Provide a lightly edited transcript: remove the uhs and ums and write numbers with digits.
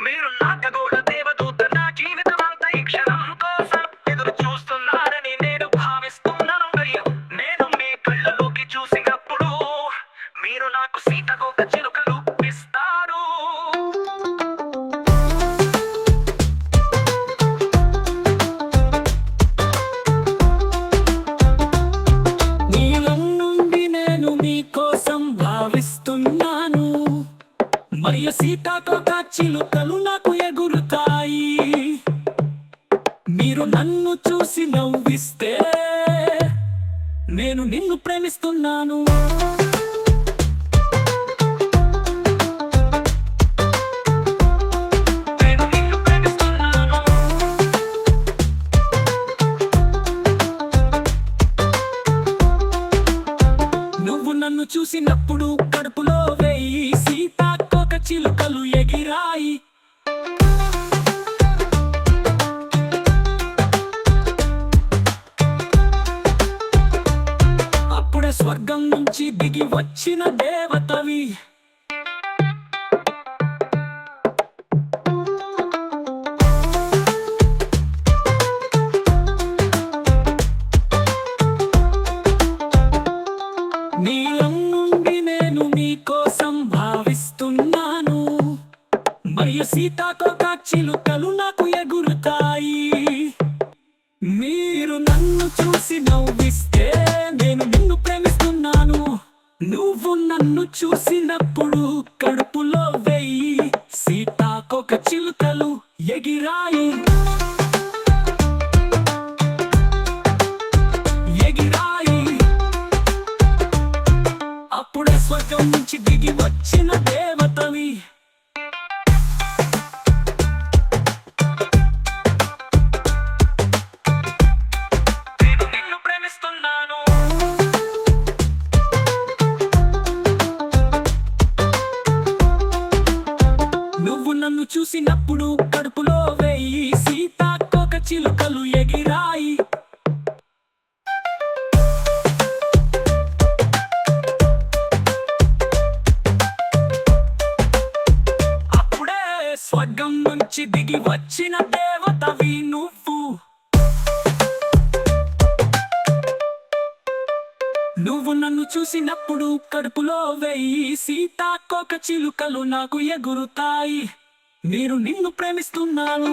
మీరు నా ఖగోళ దేవదూత, నా జీవితమంతా ఈ క్షణం కోసం ఎదురు చూస్తున్నారని నేను భావిస్తున్నాను. నేను మీ కళ్ళలోకి చూసినప్పుడు మీరు నాకు సీతకోక చిలుకలు ఇస్తారు. నీలం నుండి నేను మీకోసం భావిస్తున్నాను, మరియు సీతాకోక చిలుకలు నాకు ఎగురుతాయి. మీరు నన్ను చూసి నవ్విస్తే నేను నిన్ను ప్రేమిస్తున్నాను. నేను నిన్ను ప్రేమిస్తున్నాను. నువ్వు నన్ను చూసినప్పుడు కడుపులో వెయ్యి సీతాకోక చిలుకలు ఎగిరాయి. అప్పుడే స్వర్గం నుంచి దిగి వచ్చిన దేవతవి. నీలం నుండి నేను మీకోసం భావిస్తున్నాను, మరియు సీతాకోక చిలుకలు నాకు ఎగురుతాయి. మీరు నన్ను చూసి నవ్విస్తే నేను నిన్ను ప్రేమిస్తున్నాను. నువ్వు నన్ను చూసినప్పుడు కడుపులో వెయ్యి సీతాకోక చిలుకలు ఎగిరాయి. ఎగిరాయి. అప్పుడే స్వర్గం నుంచి దిగి వచ్చిన దేవతవి. నేను నిన్ను ప్రేమిస్తున్నాను. నువ్వు నన్ను చూసినప్పుడు కడుపులో వెయ్యి సీతాకోక చిలుకలు ఎగిరాయి. అప్పుడే స్వర్గం నుంచి దిగి వచ్చిన దేవతవి నువ్వు. నువ్వు నన్ను చూసినప్పుడు కడుపులో వెయ్యి సీతాకోక చిలుకలు నాకు ఎగురుతాయి. నేను నిన్ను ప్రేమిస్తున్నాను.